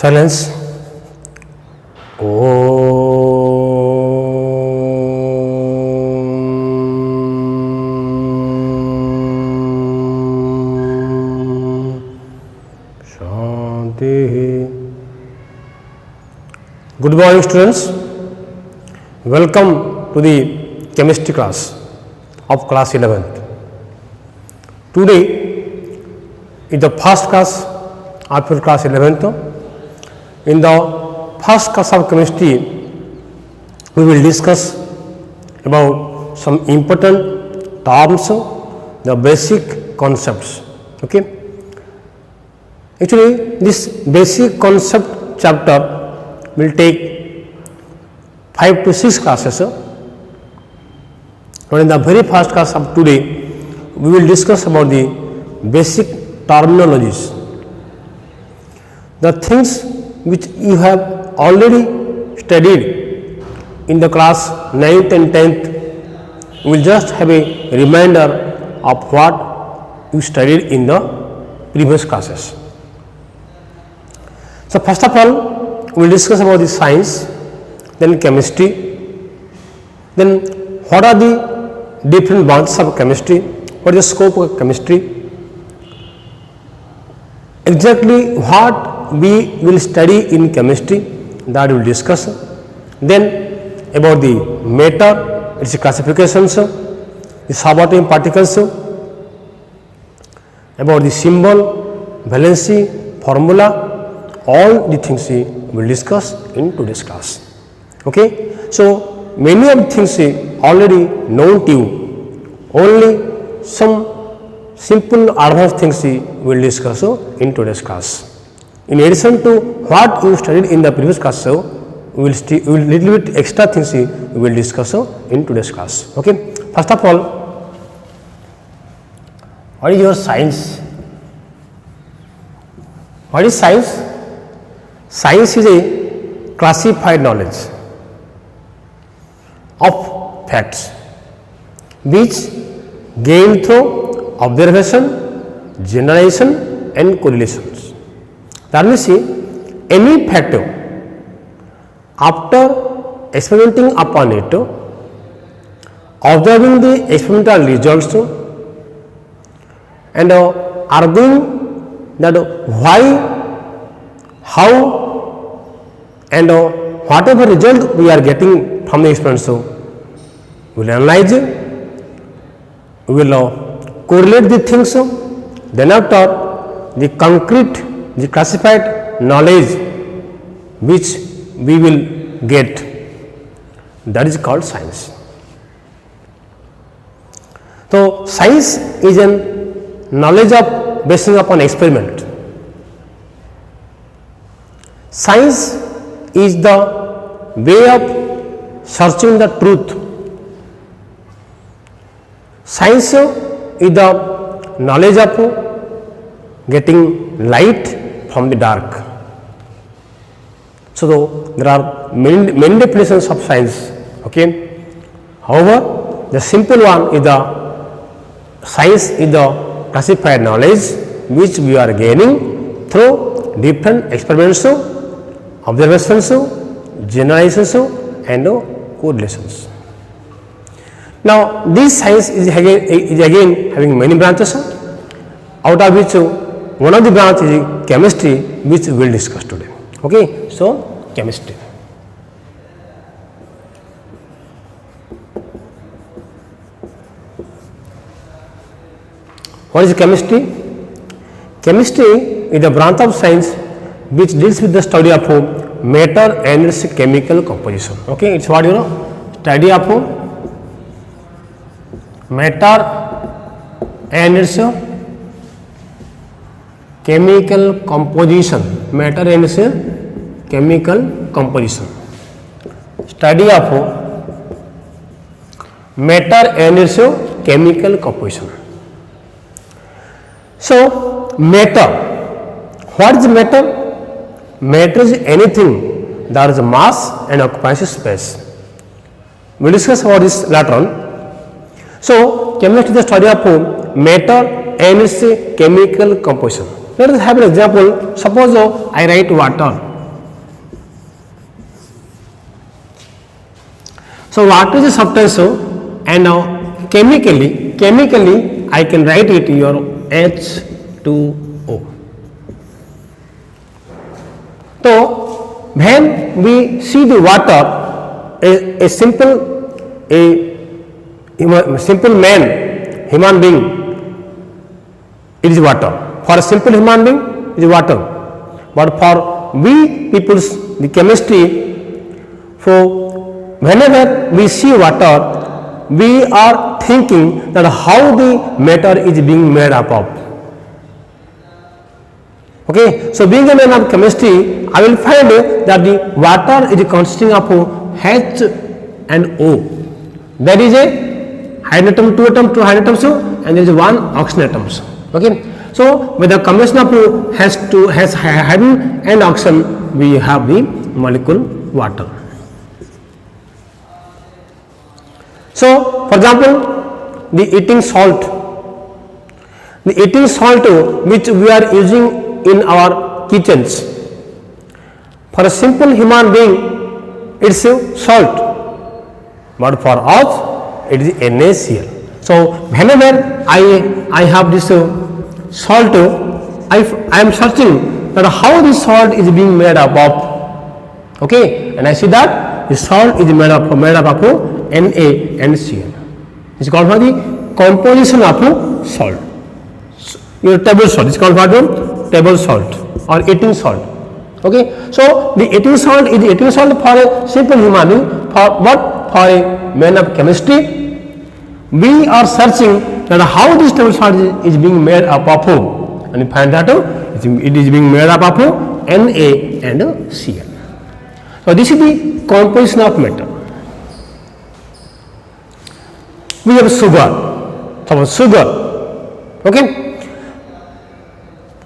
Silence. Shanti. Good morning, students. Welcome to the chemistry class of class 11th. Today is the first class of your class 11th. In the first class of chemistry, we will discuss about some important terms, the basic concepts. Okay. Actually, this basic concept chapter will take 5 to 6 classes. But in the very first class of today, we will discuss about the basic terminologies, the things which you have already studied in the class 9th and 10th. We will just have a reminder of what you studied in the previous classes. So, first of all, we will discuss about the science, then chemistry, then what are the different branches of chemistry, what is the scope of chemistry, exactly what we will study in chemistry, that we will discuss. Then about the matter, its classifications, the subatomic particles, about the symbol, valency, formula, all the things we will discuss in today's class. Okay. So, many of the things already known to you, only some simple advanced things we will discuss in today's class. In addition to what you studied in the previous class, we will little bit extra things we will discuss in today's class. Okay. First of all, what is your science? What is science? Science is a classified knowledge of facts which gained through observation, generalization and correlations. That means, any fact after experimenting upon it, observing the experimental results and arguing that why, how and whatever result we are getting from the experiment, we will analyze, we will correlate the things, then after the concrete, the classified knowledge which we will get, that is called science. So, science is a knowledge of basing upon experiment. Science is the way of searching the truth. Science is the knowledge of getting light from the dark. So, there are many definitions of science. Okay. However, the simple one is the science is the classified knowledge which we are gaining through different experiments, observations, generalizations and correlations. Now, this science is again having many branches, out of which one of the branches is chemistry, which we will discuss today. Okay. So, chemistry. What is chemistry? Chemistry is a branch of science which deals with the study of matter and its chemical composition. Okay. It's what study of matter and its chemical composition, matter and its chemical composition, study of matter and its chemical composition. So, matter, what is matter? Matter is anything that is mass and occupies space. We will discuss about this later on. So, chemistry is the study of matter and its chemical composition. Let us have an example. Suppose I write water. So water is a substance, and now chemically I can write it your H2O. So when we see the water, a simple man, human being, it is water. For a simple human being, it is water. But for we peoples, the chemistry, for whenever we see water, we are thinking that how the matter is being made up of. Okay, so being a man of chemistry, I will find that the water is consisting of H and O. There is a hydrogen atom, two hydrogen atoms, and there is one oxygen atoms. Okay, so with the combination of hydrogen and oxygen, we have the molecule water. So, for example, the eating salt which we are using in our kitchens. For a simple human being, it's salt, but for us, it is NaCl. So, whenever I have this salt, I am searching that how this salt is being made up of. Okay, and I see that the salt is made up of Na and Cl. It's called for the composition of salt. Your table salt is called for table salt or eating salt. Okay, so the eating salt is the eating salt for a simple human being, but for a man of chemistry, we are searching that how this table salt is being made up of, and we find that it is being made up of Na and Cl. So this is the composition of matter. We have sugar. So sugar, okay,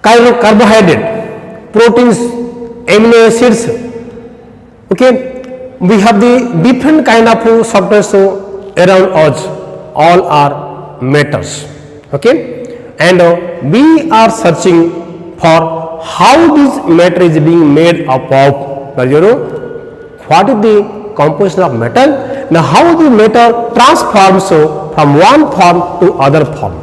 carbohydrate, proteins, amino acids. Okay, we have the different kind of substances around us. All are matters. Okay, and we are searching for how this matter is being made up of. But you know, what is the composition of metal? Now, how the metal transforms from one form to other form.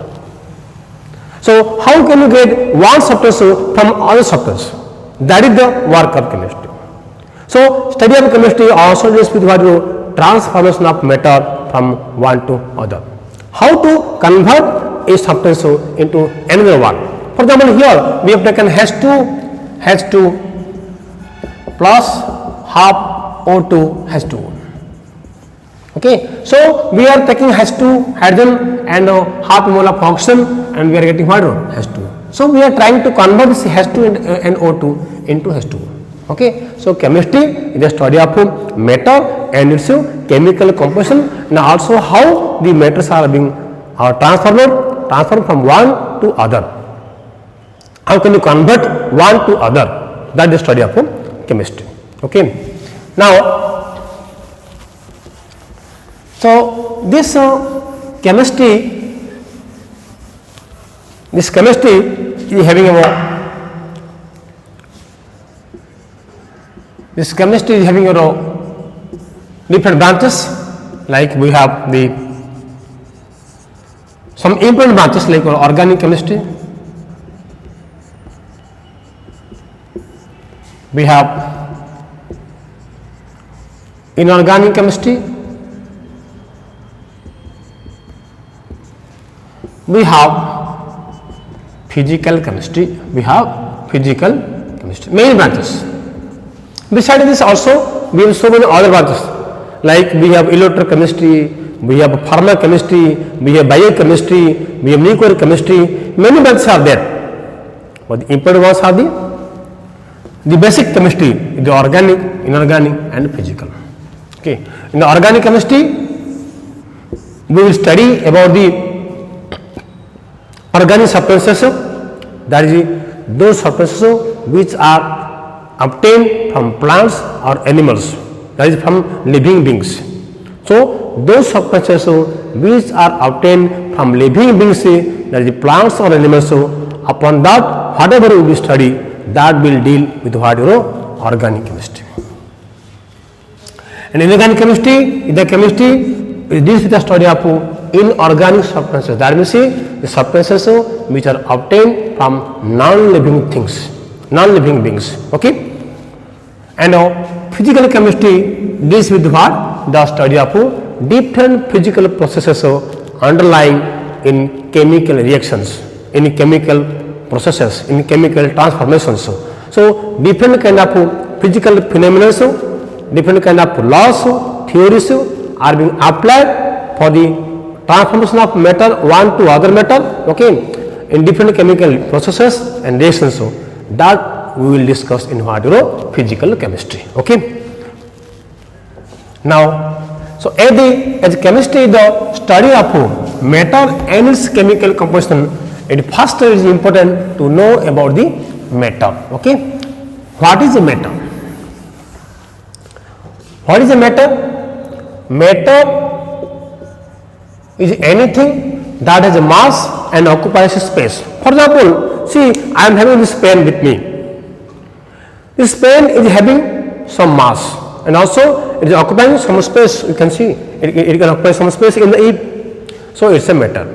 So, how can you get one substance from other substance? That is the work of chemistry. So, study of chemistry also deals with what transformation of matter from one to other. How to convert a substance into another one. For example, here we have taken H2 plus half O2 H2O. Okay, so we are taking H2 hydrogen and half mole of oxygen, and we are getting what? H2. So we are trying to convert this H2 and O2 into H2O. Okay, so chemistry is the study of matter and its chemical composition, and also how the matters are being transformed from one to other. How can you convert one to other? That is the study of chemistry. Okay, now. So this chemistry is having different branches. Like we have some important branches like organic chemistry. We have inorganic chemistry. We have physical chemistry. Many branches. Besides this, also we have so many other branches. Like we have electrochemistry, we have pharmacochemistry, we have biochemistry, we have nuclear chemistry. Many branches are there. But the important ones are the basic chemistry, the organic, inorganic, and physical. Okay. In the organic chemistry, we will study about the organic substances, that is those substances which are obtained from plants or animals, that is from living beings. So those substances which are obtained from living beings, that is plants or animals, upon that whatever we will study, that will deal with what organic chemistry. And inorganic chemistry is the chemistry deals with the study of inorganic substances. That means the substances which are obtained from non-living things, non-living beings. Okay. And physical chemistry deals with what? The study of different physical processes underlying in chemical reactions, in chemical processes, in chemical transformations. So different kind of physical phenomena, different kind of laws, theories are being applied for the transformation of matter one to other matter, okay, in different chemical processes and reactions. So that we will discuss in what physical chemistry. Okay. Now, so as chemistry is the study of matter and its chemical composition, it first is important to know about the matter. Okay. What is a matter? What is a matter? Matter is anything that has a mass and occupies space. For example, see, I am having this pen with me. This pen is having some mass and also it is occupying some space. You can see it can occupy some space in the eve. So it's a matter.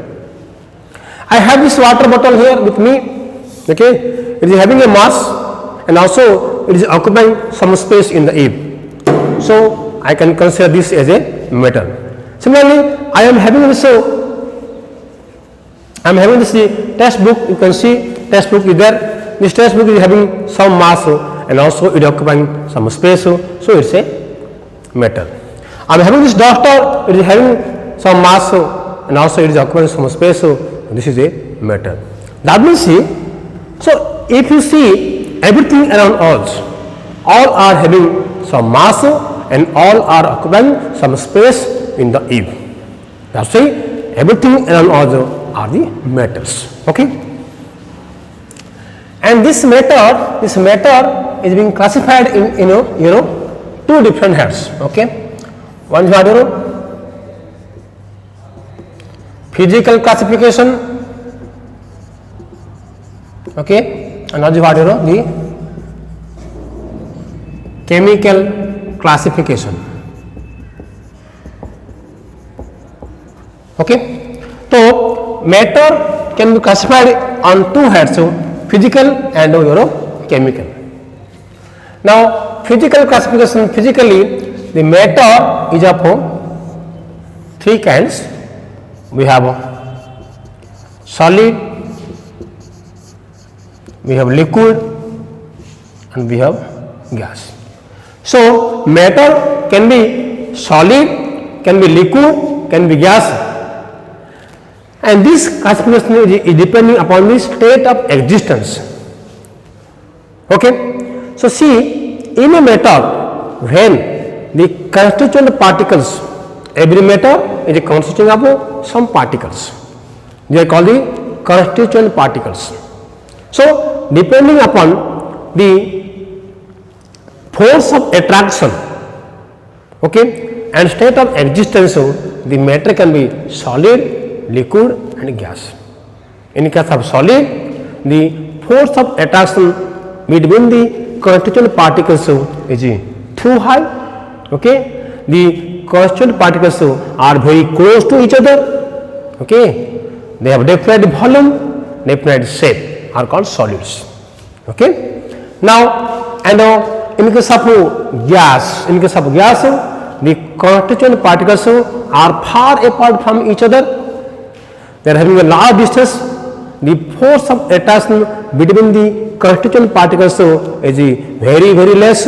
I have this water bottle here with me. Okay, it is having a mass and also it is occupying some space in the eve. So I can consider this as a matter. Similarly, I am having this textbook. You can see textbook is there. This textbook is having some mass and also it is occupying some space. So it's a matter. I am having this duster. It is having some mass and also it is occupying some space. So this is a matter. That means, see, so if you see everything around us, all are having some mass and all are occupying some space in the eve. That's why everything around us are the matters. Okay. And this matter is being classified in two different heads. Okay. One is what physical classification. Okay. Another is what the chemical classification. Okay. So matter can be classified on two heads, so physical and chemical. Now physical classification, physically the matter is of three kinds. We have solid, we have liquid and we have gas. So matter can be solid, can be liquid, can be gas, and this classification is depending upon the state of existence. Okay. So see, in a matter, when the constituent particles, every matter is consisting of some particles, they are called the constituent particles. So depending upon the force of attraction, okay, and state of existence, the matter can be solid, liquid and gas. In case of solid, the force of attraction between the constituent particles is too high. Okay, the constituent particles are very close to each other. Okay, they have definite volume, definite shape, are called solids. Okay. Now and in case of gas, the constituent particles are far apart from each other. They are having a large distance. The force of attraction between the constituent particles is very, very less.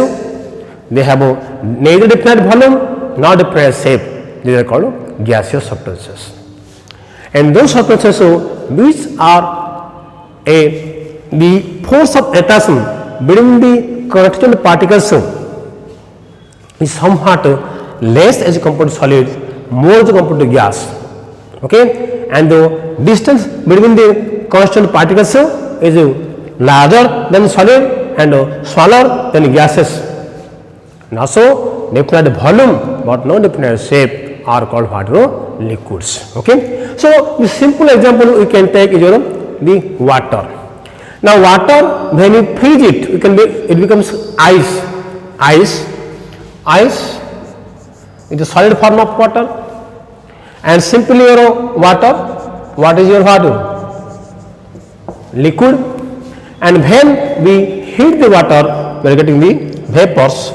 They have neither definite volume nor definite shape. These are called gaseous substances. And those substances which are the force of attraction between the constituent particles is somewhat less as compared to solids, more as compared to gas. Okay, and the distance between the constituent particles is larger than solid and smaller than gases. And also definite volume but no definite shape are called what? Liquids. Okay. So the simple example we can take is the water. Now water, when you freeze it, it becomes ice. it is solid form of water, and simply your water, what is your water? Liquid, and when we heat the water, we are getting the vapors.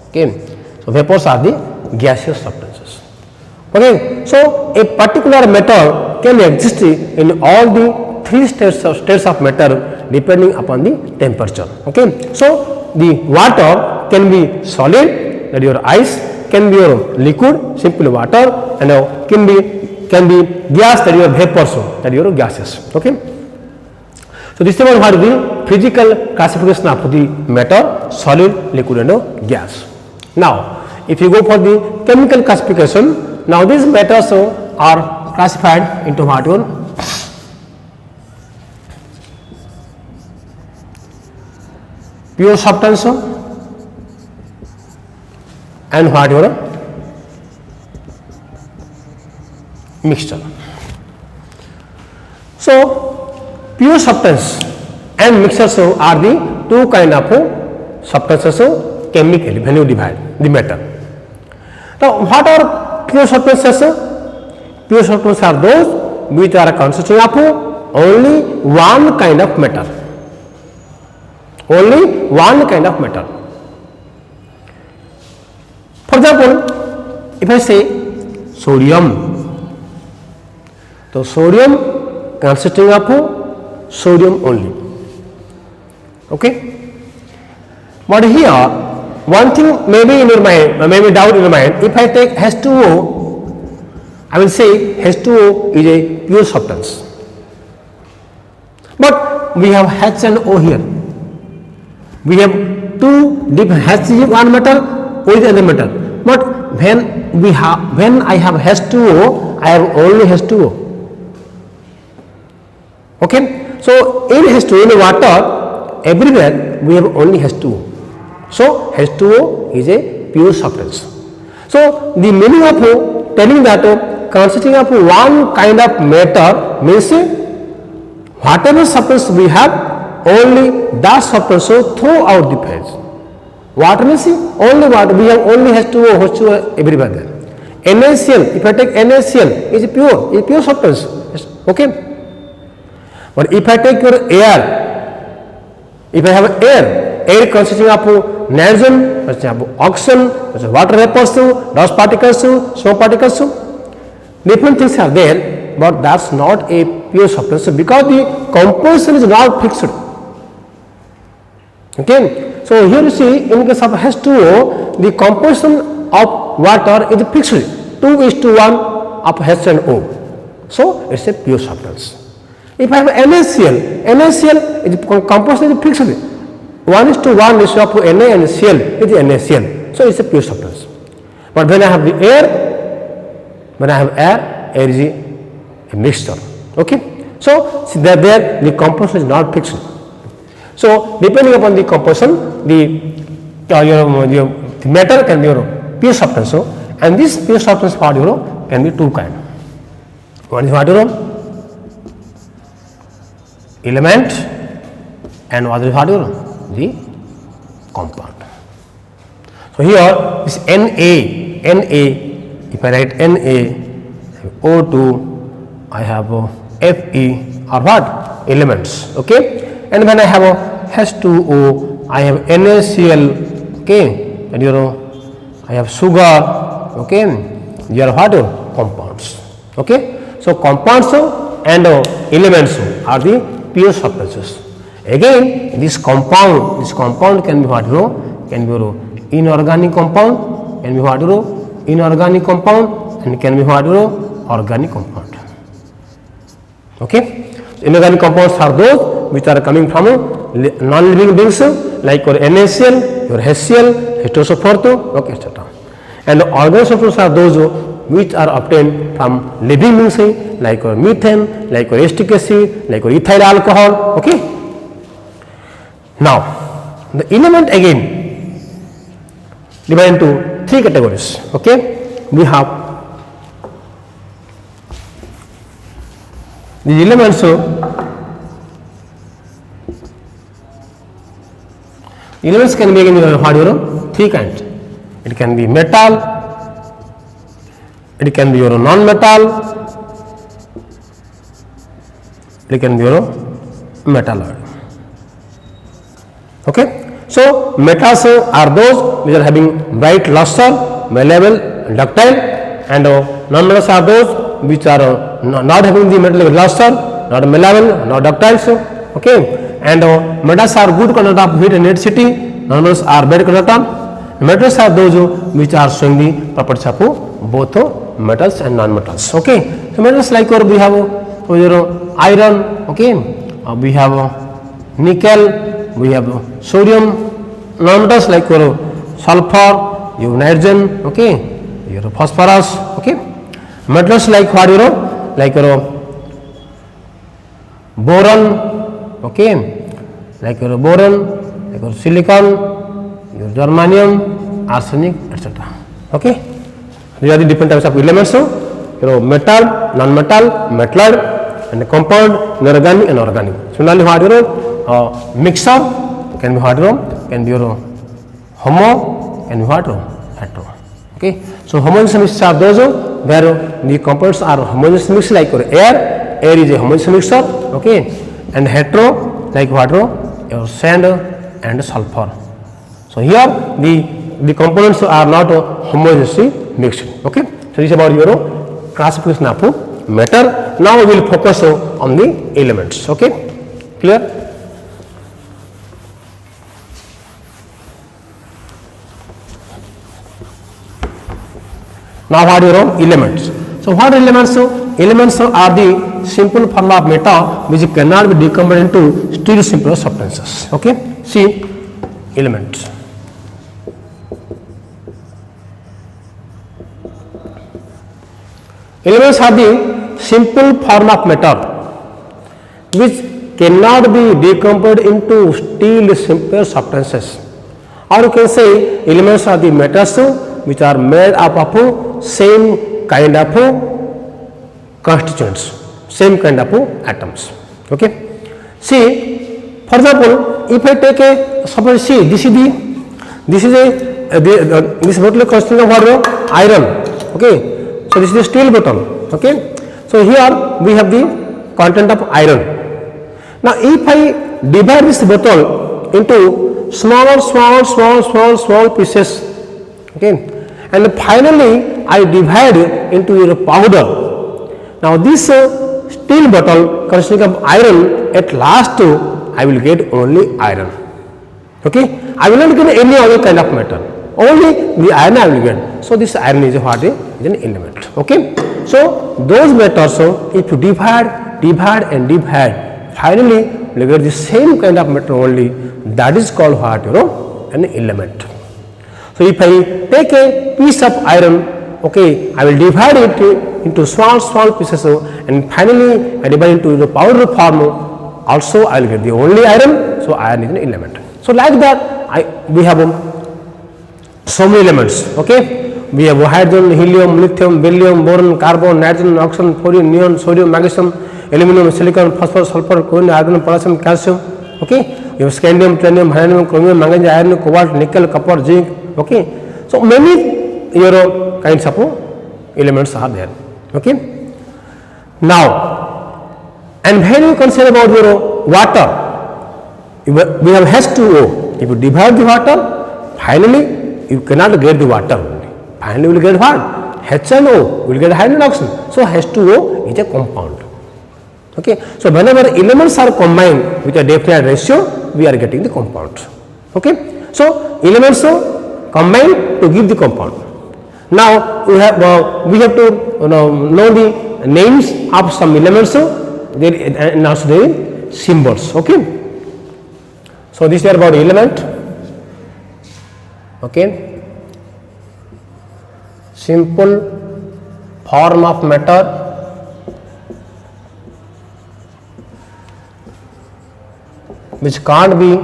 Okay, so vapors are the gaseous substances. Okay, so a particular metal can exist in all the three states of matter depending upon the temperature. Okay, so the water can be solid, that your ice, can be your liquid, simply water, and can be gas, that your vapors, that your gases. Okay, so this is what is the physical classification of the matter: solid, liquid, and gas. Now, if you go for the chemical classification, now these matters are classified into what one? Pure substance and what your mixture. So, pure substance and mixtures are the two kind of substances chemically when you divide the matter. Now, what are pure substances? Pure substances are those which are consisting of only one kind of matter. Only one kind of matter. For example, if I say sodium, so sodium consisting of sodium only. Okay, but here one thing may be in your mind, maybe doubt in your mind. If I take H2O, I will say H2O is a pure substance. But we have H and O here. We have two different H is one metal, O is another metal. But when I have H2O, I have only H2O. Okay, so in H2O, in water, everywhere we have only H2O. So H2O is a pure substance. So the meaning of telling that consisting of one kind of matter means whatever substance we have, only that substance throughout the phase. Water means only water, we have only H2O, H2O everywhere there. NaCl, if I take NaCl, is pure substance. Okay. But if I take your air, if I have air consisting of nitrogen, oxygen, water vapors, dust particles, smoke particles, different things are there, but that's not a pure substance because the composition is not fixed. Okay, so here you see in case of H2O, the composition of water is fixed, 2:1 of H and O. So it's a pure substance. If I have NaCl is composition is fixed, 1:1 ratio of Na and Cl is NaCl. So it's a pure substance. But when I have the air, air is a mixture. Okay, so see that there the composition is not fixed. So depending upon the composition, the matter can be pure substance. And this pure substance part can be two kind. One is what element, and what is what the compound. So here this Na, if I write Na, O2, I have Fe are what? Elements. Okay, and when I have H2O, I have NaCl. Okay, and I have sugar. Okay, they are what? Compounds. Okay, so compounds and elements are the pure substances. Again, this compound can be what? Can be inorganic compound, can be what? Inorganic compound, and can be what? Organic compound. Okay, inorganic compounds are those which are coming from non-living beings like your NaCl, your HCl, H2SO4, okay, etc. And organic substances are those which are obtained from living beings like your methane, like your acetic acid, like your ethyl alcohol. Okay. Now, the element again divided into three categories. Okay, we have the elements. Elements can be again three kinds. It can be metal, it can be your non-metal, it can be your metalloid. Okay. So metals are those which are having bright luster, malleable, and ductile, and non-metals are those which are not having the metallic luster, not malleable, not ductile. So, okay, and metals are good conductor of heat and electricity. Non-metals are bad conductor. Metals are those which are showing the properties of both metals and non-metals. Okay, so metals like we have iron. Okay, we have nickel. We have sodium. Non-metals like your sulfur, your nitrogen, okay, your phosphorus, okay. Metals like what like your boron, okay, like your boron, like your silicon, your germanium, arsenic, etc. Okay, these are the different types of elements. Metal, non-metal, metalloid, and compound, inorganic and organic. Similarly, what mixture can be what can be your homo, can be what hetero. Okay, so homogeneous mixtures are those where the components are homogeneous mixed like your air is a homogeneous mixture. Okay, and hetero like what your sand and sulfur. So here the components are not homogeneously mixed. Okay, so this is about your classification of matter. Now we will focus on the elements. Okay, clear? Now what are elements? So what are elements? Elements are the simple form of matter which cannot be decomposed into still simpler substances. Okay, see elements. Elements are the simple form of matter which cannot be decomposed into still simpler substances, or you can say elements are the matters which are made up of same kind of constituents, same kind of atoms. Okay. See, for example, if I take a suppose see this is this bottle consisting of what? Iron. Okay. So this is a steel bottle. Okay. So here we have the content of iron. Now if I divide this bottle into small pieces, okay, and finally I divide into your powder. Now this steel bottle consisting of iron, at last I will get only iron. Okay, I will not get any other kind of metal, only the iron I will get. So this iron is what is an element. Okay, so those metals, if you divide, finally you get the same kind of metal only. That is called what? An element. So if I take a piece of iron, okay, I will divide it into small pieces, and finally I divide into the powder form. Also I will get the only iron. So iron is an element. So like that we have so many elements. Okay, we have hydrogen, helium, lithium, beryllium, boron, carbon, nitrogen, oxygen, fluorine, neon, sodium, magnesium, aluminum, silicon, phosphorus, sulfur, chlorine, argon, potassium, calcium. Okay, you have scandium, titanium, vanadium, chromium, manganese, iron, cobalt, nickel, copper, zinc. Okay, so many kinds of elements are there. Okay, now and when you consider about your water, we have H2O. If you divide the water, finally you cannot get the water only. Finally you will get what? HNO, you will get hydrogen oxygen. So H2O is a compound. Okay, so whenever elements are combined with a definite ratio, we are getting the compound. Okay, so elements combine to give the compound. Now we have to know the names of some elements and also the symbols. Okay, so this is about element. Okay, simple form of matter which can't be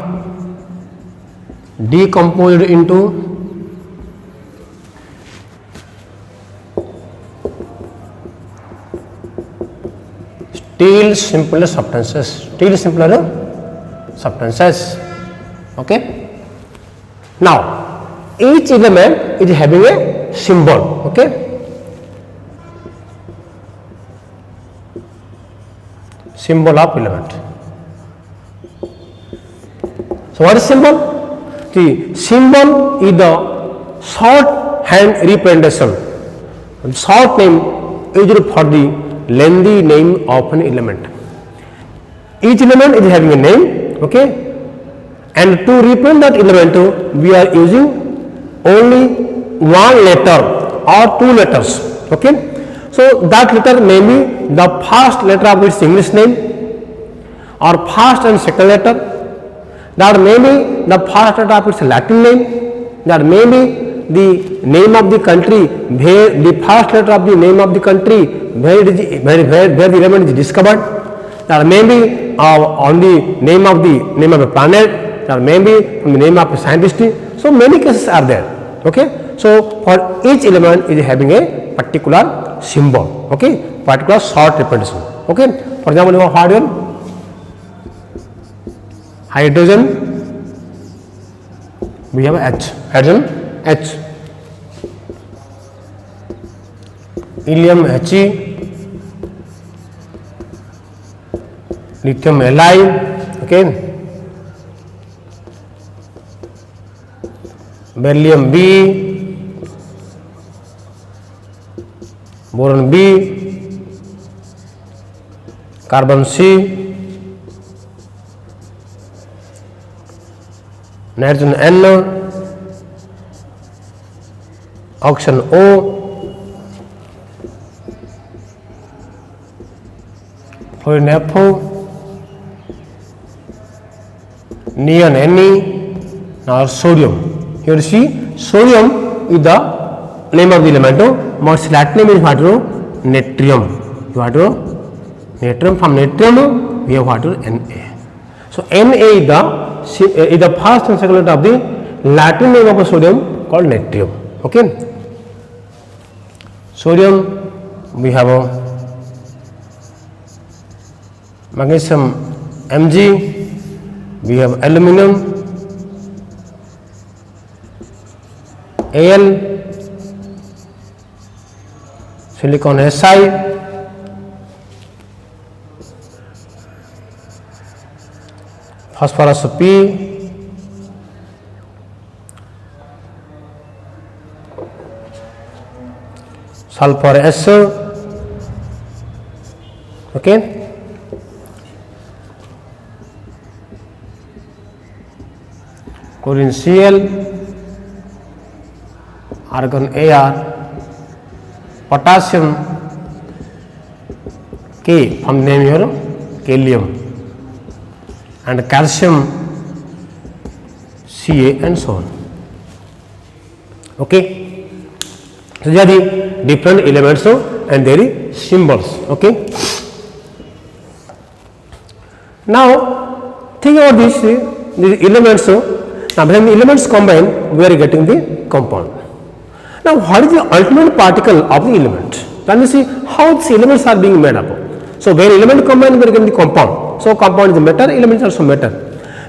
decomposed into still simpler substances. Okay. Now each element is having a symbol. Okay. symbol of element. So what is symbol? The symbol is the shorthand representation, short name used for the lengthy name of an element. Each element is having a name, okay, and to represent that element we are using only one letter or two letters, okay. So that letter may be the first letter of its English name or first and second letter, that may be the first letter of its Latin name, that may be the name of the country, where the first letter of the name of the country where the element is discovered, that may be on the name of a planet, that may be from the name of a scientist. So many cases are there, okay. So for each element is having a particular symbol, okay, particular short representation, okay. For example, hydrogen, we have H, hydrogen H, helium He, lithium Li, okay, beryllium B, boron B, carbon C, nitrogen N, oxygen O, fluorine F, neon Ne, now sodium. Here you see sodium is the name of the element, but its Latin name is what? Natrium. What? Natrium. From natrium we have what? Na. So Na is the first and second letter of the Latin name of a sodium called natrium. Okay. Sodium we have a magnesium Mg, we have aluminum Al, silicon Si, phosphorus P, sulfur S, okay, chlorine Cl, argon Ar, potassium K, from the name here kalium, and calcium Ca, and so on, okay. So these are the different elements and their symbols, okay. Now think about these elements. Now when the elements combine, we are getting the compound. Now what is the ultimate particle of the element? Then you see how these elements are being made up. So when element combine, we are getting the compound. So compound is matter, element is also matter.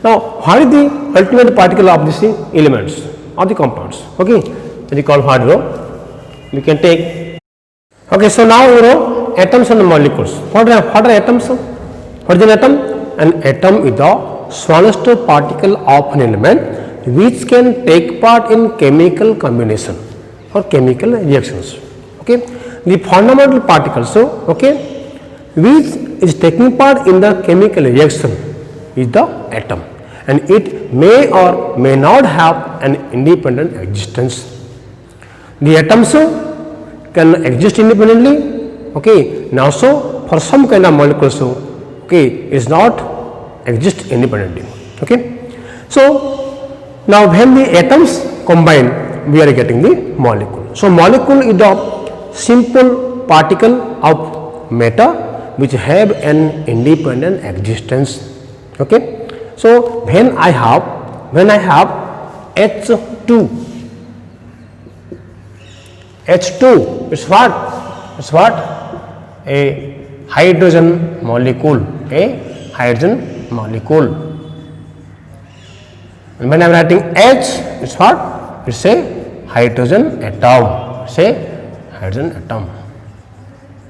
Now what is the ultimate particle of these elements or the compounds? Okay, it is called what? We can take. Okay, so now you know atoms and molecules. What are atoms? What is an atom? An atom is the smallest particle of an element which can take part in chemical combination or chemical reactions. Okay, the fundamental particles, okay, which is taking part in the chemical reaction is the atom, and it may or may not have an independent existence. The atoms can exist independently, okay. Now so for some kind of molecules, okay, is not exist independently, okay. So now when the atoms combine, we are getting the molecule. So molecule is the simple particle of matter which have an independent existence, okay. So when I have H2, it's what? A hydrogen molecule, and when I am writing H, it's what? It's a hydrogen atom,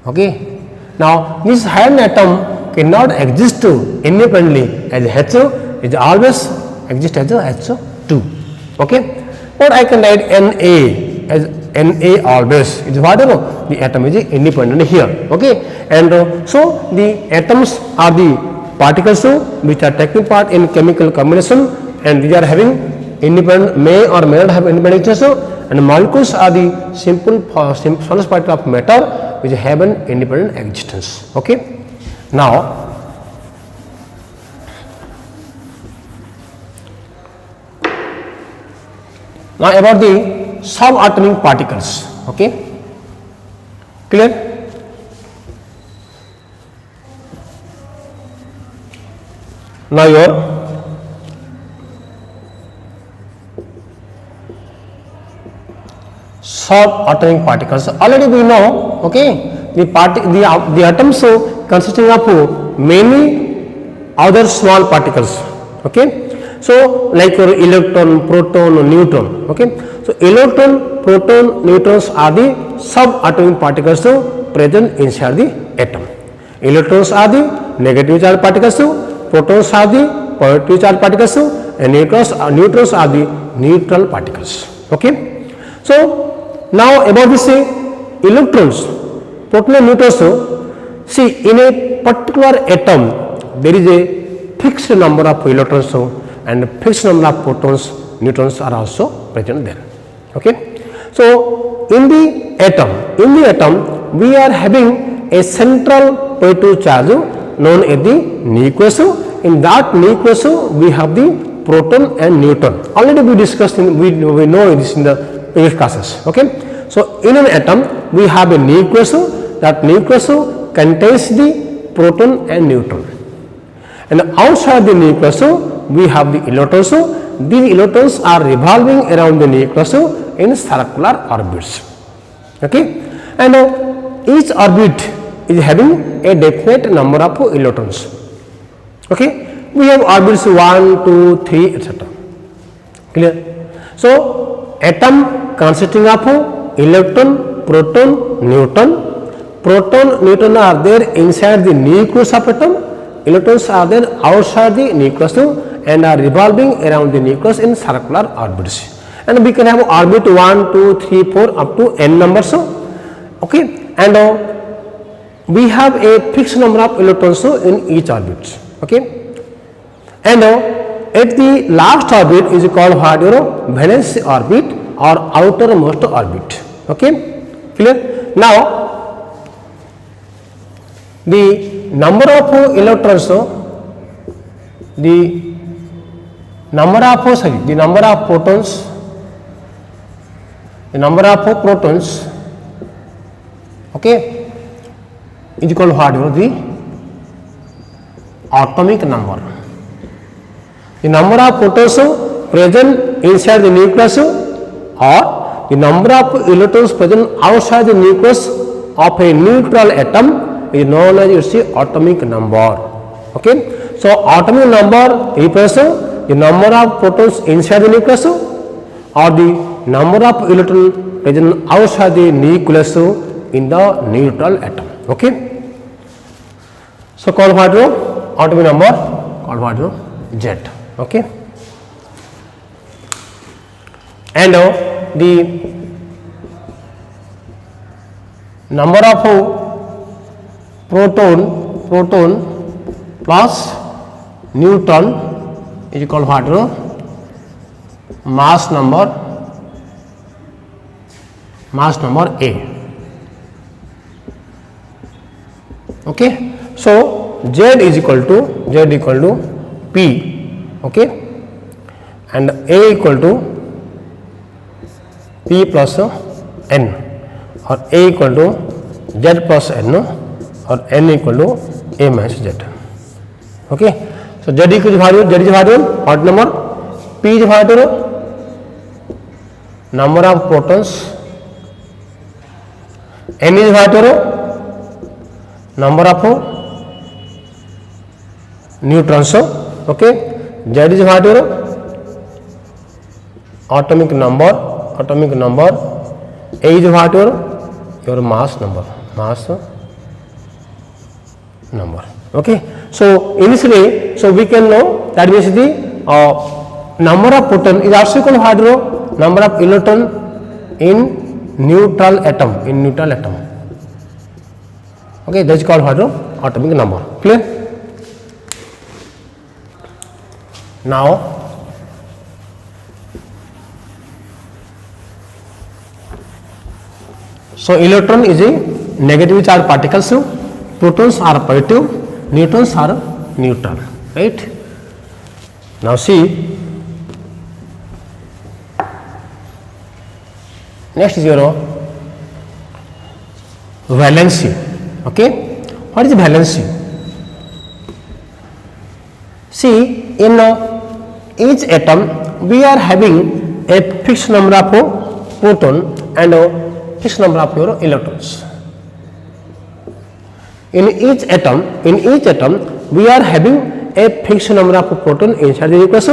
okay. Now this hydrogen atom cannot exist independently as HO, it always exist as HO2. Okay, or I can write Na as Na always. It is what the atom is independent here. Okay, and so the atoms are the particles which are taking part in chemical combination, and these are having independent, may or may not have independent existence, and molecules are the simple solid particle of matter which have an independent existence. Okay, now about the subatomic particles. Okay, clear? Now your subatomic particles. Already we know, okay, the atoms consisting of many other small particles. Okay, so like your electron, proton, neutron. Okay, so electron, proton, neutrons are the subatomic particles present inside the atom. Electrons are the negative charge particles, protons are the positive charge particles, and neutrons are the neutral particles. Okay, so now about this electrons, proton and neutrons. See, in a particular atom there is a fixed number of electrons and fixed number of protons, neutrons are also present there. Okay, so in the atom we are having a central positive charge known as the nucleus. In that nucleus we have the proton and neutron. Already we discussed, we know this in the previous classes. Okay, so in an atom we have a nucleus. That nucleus contains the proton and neutron, and outside the nucleus we have the electrons. These electrons are revolving around the nucleus in circular orbits. Okay, and each orbit is having a definite number of electrons. Okay, we have orbits 1, 2, 3, etc. Clear? So atom consisting of electron, proton, neutron. Proton, neutron are there inside the nucleus of atom. Electrons are there outside the nucleus and are revolving around the nucleus in circular orbits. And we can have orbit 1, 2, 3, 4 up to n numbers. Okay, and we have a fixed number of electrons in each orbit. Okay, and at the last orbit is called what? Valence orbit or outermost orbit. Okay, clear? Now the number of electrons, the number of protons, the number of protons, okay, is called what? The atomic number. The number of protons present inside the nucleus or the number of electrons present outside the nucleus of a neutral atom is known as its atomic number. Okay, so atomic number represents the number of protons inside the nucleus or the number of electrons present outside the nucleus in the neutral atom. Okay, so called what? Atomic number called what? Z. Okay, and the number of proton plus neutron is called what? Mass number A. Okay, so Z is equal to P. Okay, and A equal to P plus N, or A equal to Z plus N, or N equal to A minus Z. Okay, so Z is value, what number? P is value, number of protons, N is value, number of neutrons. Okay, Z is value, atomic number, A is what? Your mass number, Okay. So initially, so we can know that means the number of proton is also equal to what row? Number of electron in neutral atom, Okay, that is called what row? Atomic number. Clear? Now so electron is a negatively charged particles, protons are positive, neutrons are neutral, right? Now see, next is your valency. Okay, what is valency? See, in each atom we are having a fixed number of proton and a fixed number of your electrons. In each atom we are having a fixed number of proton inside the nucleus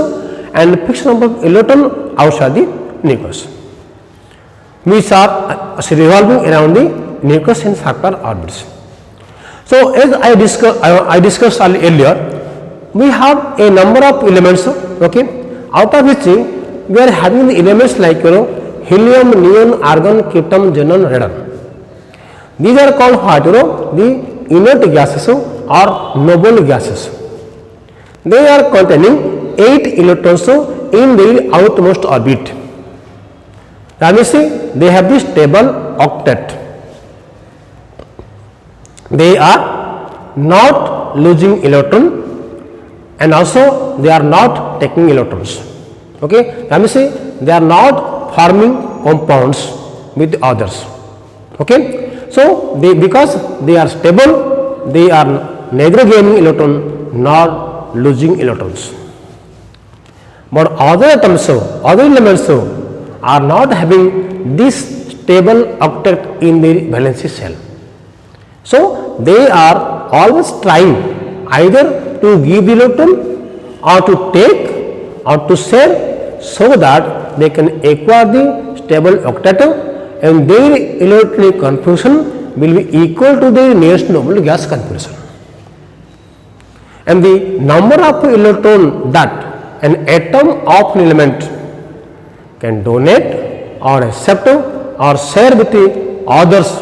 and fixed number of electron outside the nucleus, which are revolving around the nucleus in circular orbits. So as I discussed earlier, we have a number of elements, okay, out of which we are having the elements like helium, neon, argon, krypton, xenon, radon. These are called what? The inert gases or noble gases. They are containing 8 electrons in the outmost orbit. That means they have this stable octet. They are not losing electron and also they are not taking electrons. Okay, that means they are not forming compounds with others. Okay, so because they are stable, they are neither gaining electron nor losing electrons. But other atoms, other elements are not having this stable octet in the valency shell. So they are always trying either to give the electron or to take or to share, so that they can acquire the stable octet and their electronic configuration will be equal to the nearest noble gas configuration. And the number of electron that an atom of an element can donate or accept or share with the others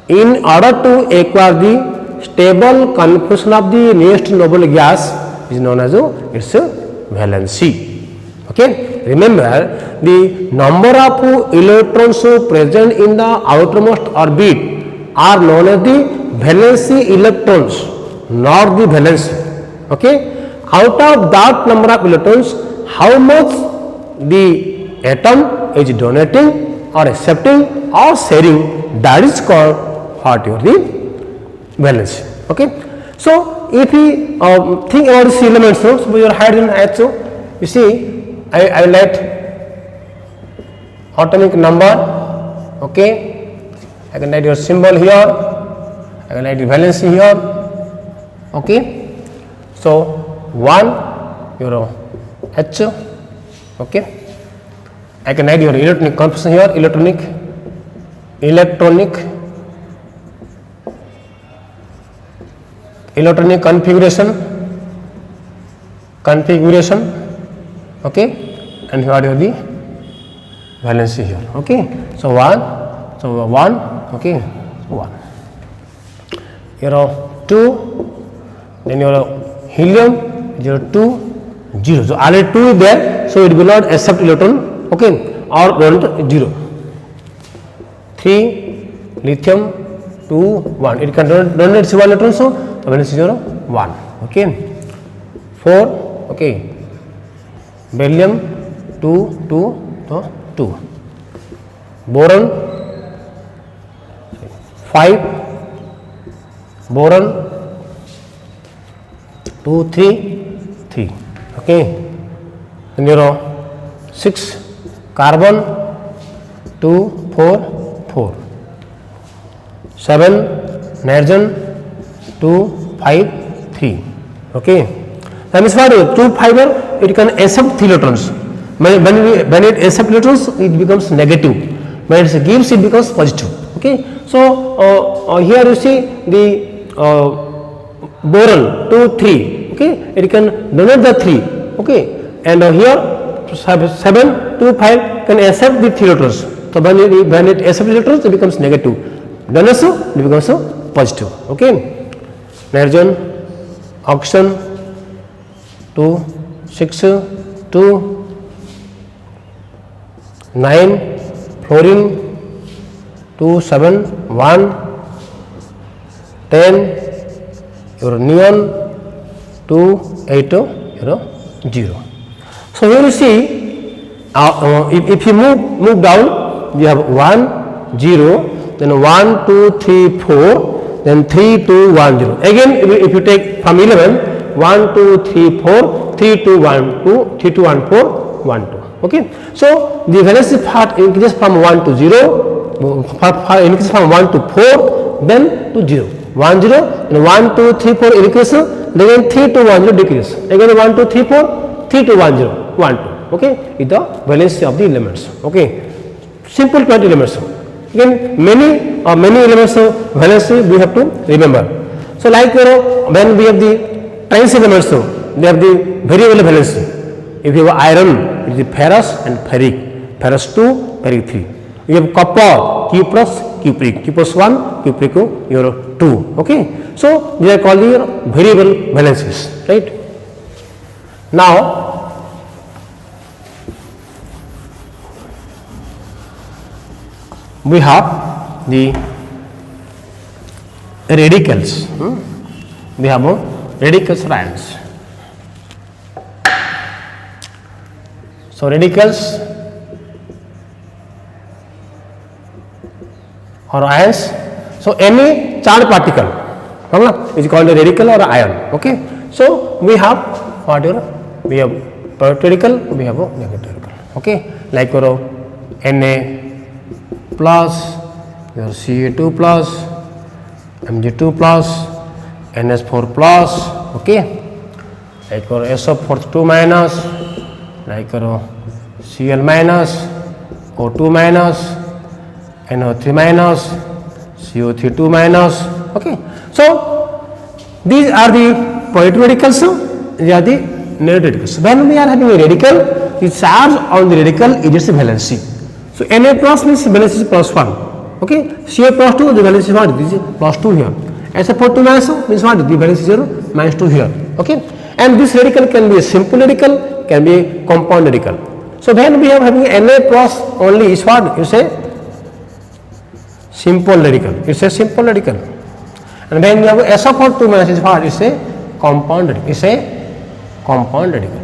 in order to acquire the stable configuration of the nearest noble gas is known as its valency. Okay, remember the number of electrons present in the outermost orbit are known as the valency electrons, not the valency. Okay, out of that number of electrons, how much the atom is donating or accepting or sharing, that is called what your the valency. Okay, so if we think about these elements, so your hydrogen HO, you see, I will write atomic number. Okay, I can write your symbol here, I can write the valency here. Okay, so 1 your H. Okay, I can write your electronic configuration here, electronic configuration. Okay, and what is the valency here. Okay, so 1, okay, 1, your 2, then your helium 2, 0. So already 2 is there, so it will not accept electron, okay, or donate 0. 3 lithium 2, 1, it can donate 1 electron, so the valency 0, 1. Okay, 4, okay, beryllium 2, 2, so 2, boron 5, boron 2, 3, 3. Okay, then your 6, carbon 2, 4, 4, 7, nitrogen 2, 5, 3. Okay, that means what? 2 fiber, it can accept 3 electrons. When it accepts electrons, it becomes negative. When it gives, it becomes positive. Okay, so here you see the boron 2 3, okay, it can donate the 3, okay, and here 7 2 5 can accept the 3 electrons. So when it accepts electrons, it becomes negative. Donates, it becomes positive. Okay. Nitrogen, oxygen 2 6 2 9, fluorine 2 7 1 10, your neon 2 8 0. So here you see, if you move down, you have 1 0, then 1 2 3 4, then 3 2 1 0. Again, if you take from 11, 1 2 3 4, 3 2 1 2, 3 2 1 4 1 2. Okay. So the valency part increases from 1 to 0, increases from 1 to 4, then to 0. 1 0, and 1 2 3 4 increases, then 3 2 1 0 decreases. Again 1 2 3 4, 3 2 1 0 1 2. Okay, is the valency of the elements. Okay, simple 20 elements. Again, many elements of valency we have to remember. So like when we have the trans elements, they have the variable valency. If you have iron, it is ferrous and ferric. Ferrous 2, ferric 3. You have copper, cuprous, cupric. Cuprous 1, cupric 2. Okay, so these are called your variable valencies, right? Now we have the radicals. We have radicals or ions. So radicals or ions. So any charged particle is called a radical or ion. Okay. So we have whatever, we have positive radical, we have a negative radical. Okay. Like Na plus, your Ca2 plus, Mg2 plus, NS4 plus. Okay. Like SO42 minus, like Cl minus, O2 minus, NO3 minus, CO32 minus. Okay. So these are the positive radicals, these are the negative radicals. When we are having a radical, the charge on the radical is its valency. So Na plus means valency is plus 1. Okay. Ca plus 2, the valency is what? This is plus 2 here. SO42 minus means what? The valency is 0 minus 2 here. Okay. And this radical can be a simple radical, can be a compound radical. So when we are having Na plus only is what? You say simple radical. It's a simple radical. And when you have SO42 minus is what? It's a compound radical. It's a compound radical.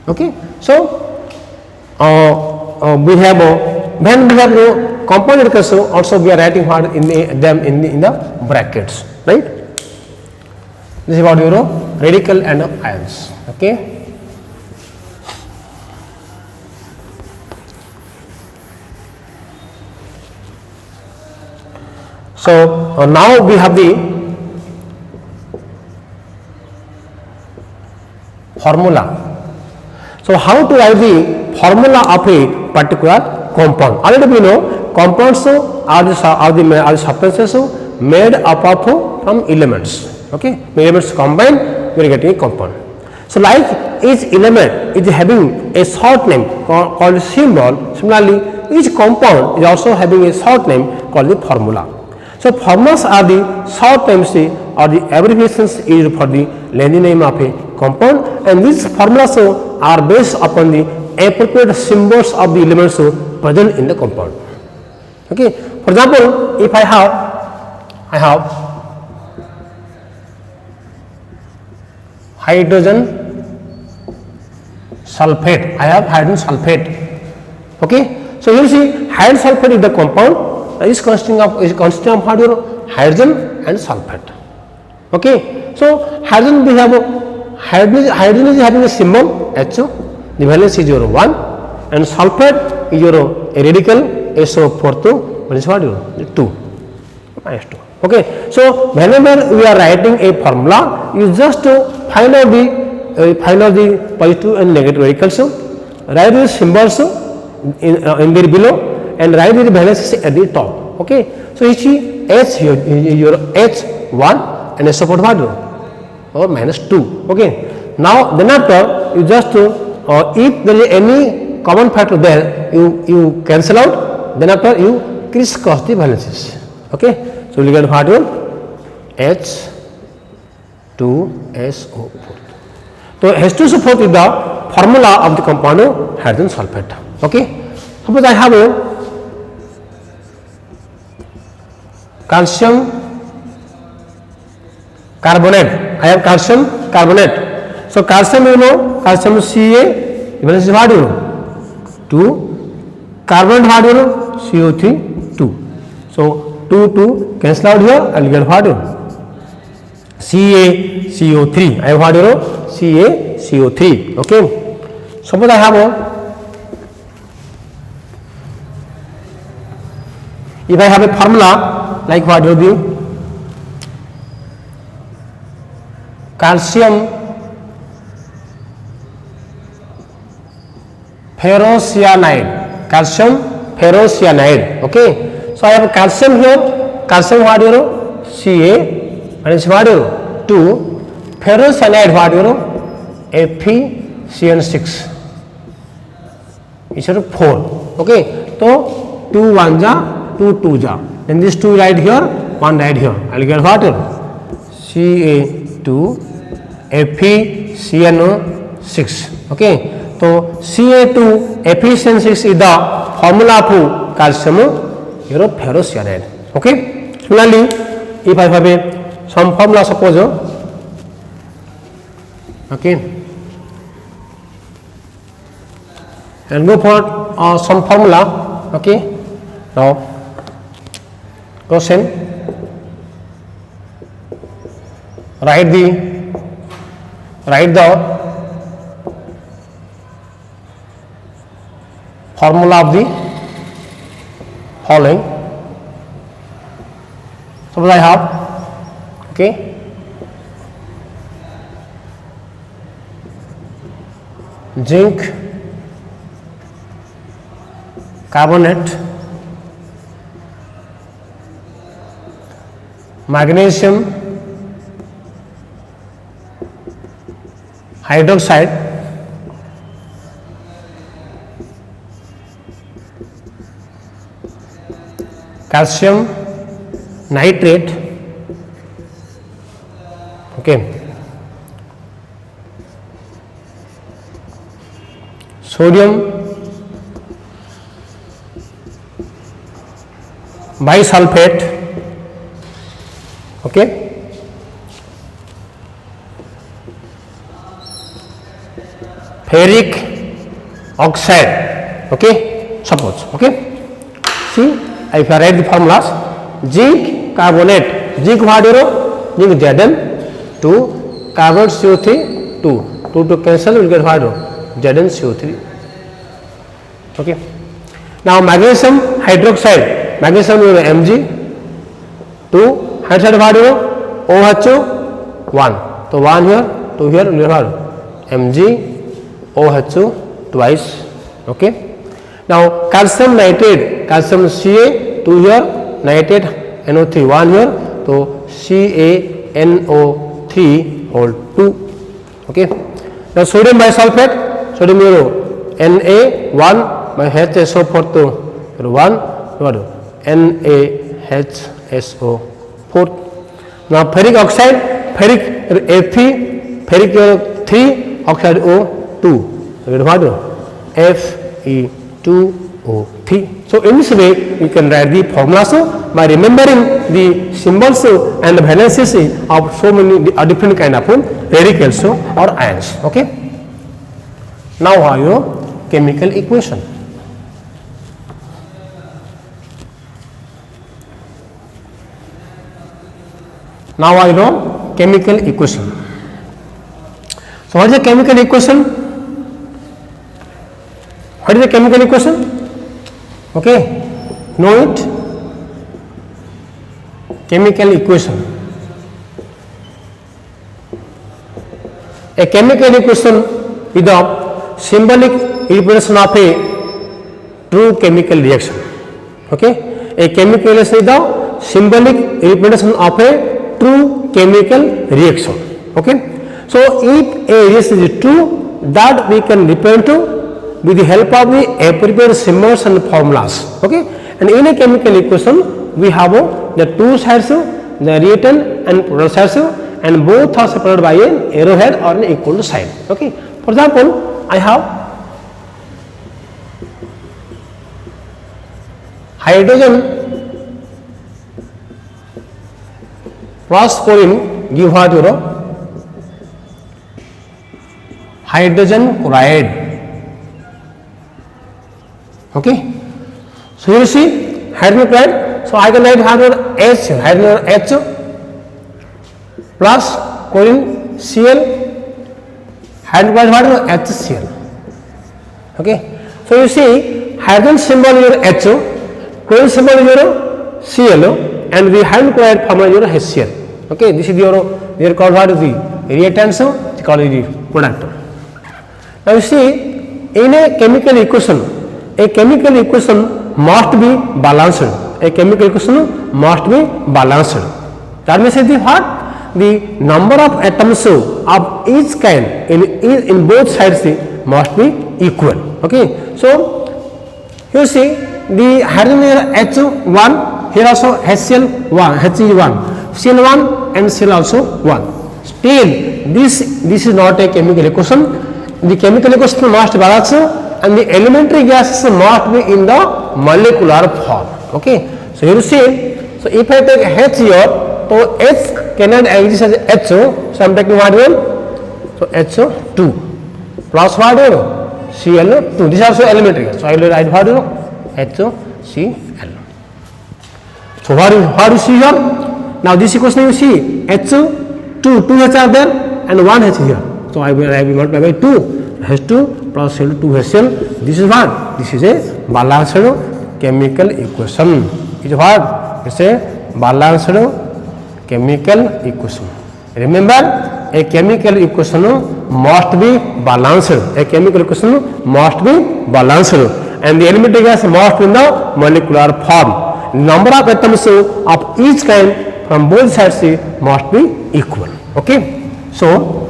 Okay. So we have when we have compound radicals, so also we are writing what in them in the brackets, right? This is about your radical and ions. Okay. So now we have the formula. So how to write the formula of a particular compound? Already we know compounds are the substances made up of from elements. Okay, elements combined, we are getting a compound. So like each element is having a short name called symbol. Similarly, each compound is also having a short name called the formula. So formulas are the short names or the abbreviations used for the lengthy name of a compound, and these formulas are based upon the appropriate symbols of the elements present in the compound. Okay. For example, if I have hydrogen sulfate, I have hydrogen sulfate. Okay. So you see hydrogen sulfate is the compound is consisting of hydrogen and sulfate. Okay. So hydrogen we have hydrogen is having a symbol HO, the valence is your 1, and sulfate is your a radical SO42, what is what 2 minus 2. Okay. So whenever we are writing a formula, you just find out the positive and negative radicals, write the symbols in there below, and write the valences at the top. Okay. So you see H here, your H 1 and SO4 value or -2. Okay. Now then after you just if there is any common factor there, you cancel out. Then after you crisscross the valencies. Okay. So you will get value H2SO4. So H2SO4 is the formula of the compound hydrogen sulfate. Okay. Suppose I have a calcium carbonate. I have calcium carbonate. So calcium, you know, calcium Ca, valence is what you know? 2. Carbonate what you know? CO3 2. So 2 cancel out here. I will get what you know? CaCO3. I have what you know? CaCO3. Okay. Suppose I have if I have a formula like what you do, calcium ferrocyanide, okay. So I have calcium here, calcium what you know, Ca, and it's what you know, 2, ferrocyanide what you know, FeCN6, it's 4, okay. So 2 1 ja, 2 2 ja, then this 2 right here, 1 right here, I will get what you know, Ca2 FeCN6, okay. So Ca2 FeCN6 is the formula of calcium ferrocyanide. Okay. Similarly, if I have some formula, suppose, okay, and go for some formula. Okay. Now question, write the formula of the following. Suppose I have, okay, zinc carbonate, magnesium hydroxide, calcium nitrate, okay, sodium bisulfate, okay, ferric oxide, okay, suppose, okay. See, if I write the formulas, zinc carbonate, zinc what you know, zinc Zn, 2, carbonate CO3 2 to cancel, you will get what you know, Zn CO3, okay. Now magnesium hydroxide, magnesium you know Mg, 2 hydroxide what you know, OHO 1, so 1 here, 2 here, you will get what, Mg OHO twice, okay. Now calcium nitrate, calcium Ca 2 here, nitrate NO3 1 here, so CaNO3 whole 2, okay. Now sodium bisulfate, sodium you know Na 1 by HSO4 to 1, NaHSO4. Now ferric oxide, ferric Fe, ferric 3, oxide O2, what Fe2O3. So in this way you can write the formula by remembering the symbols and the valences of so many different kind of radicals or ions. Okay. Now how your chemical equation. Now I know chemical equation. So what is the chemical equation? What is the chemical equation? Okay, know it. Chemical equation. A chemical equation is the symbolic representation of a true chemical reaction. Okay, a chemical reaction is the symbolic representation of a true chemical reaction. Okay. So if a reaction is true, that we can represent with the help of the appropriate symbols and formulas. Okay. And in a chemical equation, we have the two sides, the reactant and product sides, and both are separated by an arrowhead or an equal to sign. Okay. For example, I have hydrogen plus chlorine give what you know? Hydrogen chloride. Okay. So you see hydrogen chloride. So I can write hydrogen H, hydrogen H plus chlorine Cl, hydrogen chloride HCl. Okay. So you see hydrogen symbol is your H, chlorine symbol is your Cl, and the hydrogen chloride formula is your HCl. Okay. This is your called what is the reactants, it's called the product. Now you see in a chemical equation must be balanced. A chemical equation must be balanced. That means the what? The number of atoms of each kind in both sides must be equal. Okay. So you see the hydrogen H1, here also HCl1, H1, Cl1 and Cl also 1. Still this is not a chemical equation. The chemical equation must balance and the elementary gases must be in the molecular form. Okay. So you see, so if I take H here, so H cannot exist as HO, so I am taking what one? So HO2 plus what? Cl2. This is also elementary gas. So I will write what? HOCl. So what you see here? Now this equation you see HO2, 2 H are there and 1 H here. So I will multiply by 2, H2 plus Cl2 HCl. This is what? This is a balanced chemical equation. It is what? It's a balanced chemical equation. Remember, a chemical equation must be balanced. A chemical equation must be balanced, and the elementary gas must be in the molecular form. Number of atoms of each kind from both sides must be equal. Okay. So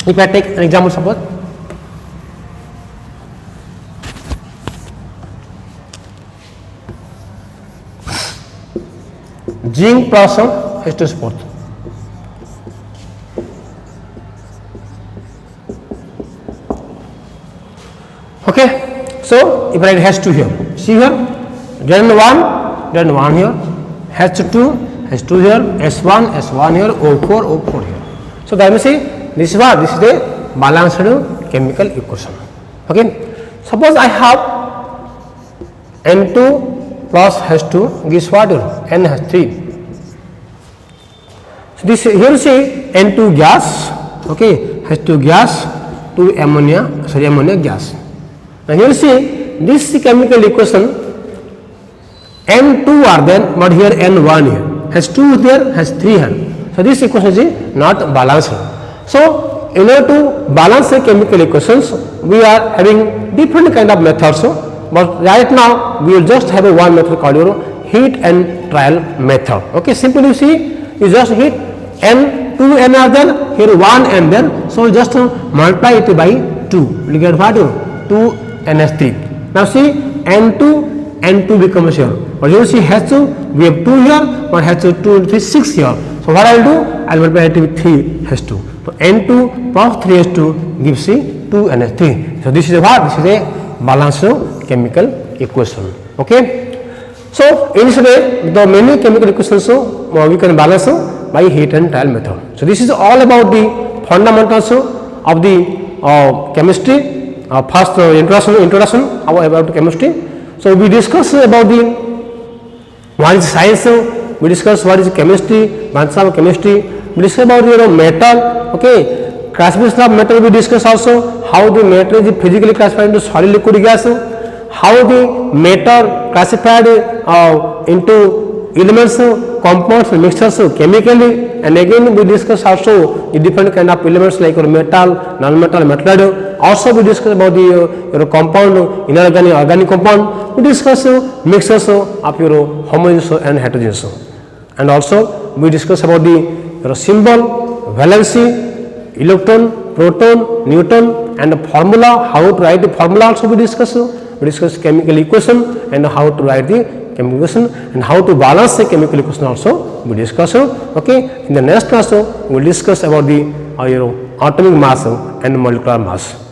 if I take an example, suppose zinc plus H2SO4. Okay. So if I write H2 here, see here, then 1 here, H2 here, S1 here, O4 here. So that means this is what? This is the balanced chemical equation. Okay. Suppose I have N2 plus H2 gives what? NH3. So this here you see N2 gas, okay, H2 gas to ammonia gas. Now here you see this chemical equation, N2 are there, but here N1 here, H2 is there, H3 here. So this equation is not balanced. So in order to balance the chemical equations, we are having different kind of methods. But right now we will just have a one method called heat and trial method. Okay, simply you see, you just heat N, 2 N are there, here 1 N there, so just multiply it by 2, you get what? 2 NH3. Now see N2 becomes here, but you see H2, we have 2 here, but H2 is 6 here. So what I will do? I will multiply it with 3 H2. So N2 plus 3 H2 gives 2 NH3. So this is what? This is a balanced chemical equation. Okay. So in this way, the many chemical equations we can balance by heat and trial method. So this is all about the fundamentals of the chemistry. First introduction about chemistry. So we discuss about the what is science, we discuss what is chemistry, branches of chemistry, we discuss about metal, okay, classification of metal we discuss also, how the metal is physically classified into solid, liquid, gas, how the metal classified into elements, compounds, mixtures chemically, and again we discuss also the different kind of elements like metal, non-metal, metalloid. Also we discuss about the compound, inorganic, organic compound. We discuss mixtures of your homogeneous and heterogeneous. And also we discuss about the your symbol, valency, electron, proton, neutron, and the formula. How to write the formula also we discuss. We discuss chemical equation and how to write the chemical equation and how to balance the chemical equation also we discuss. Okay. In the next class we will discuss about the your atomic mass and molecular mass.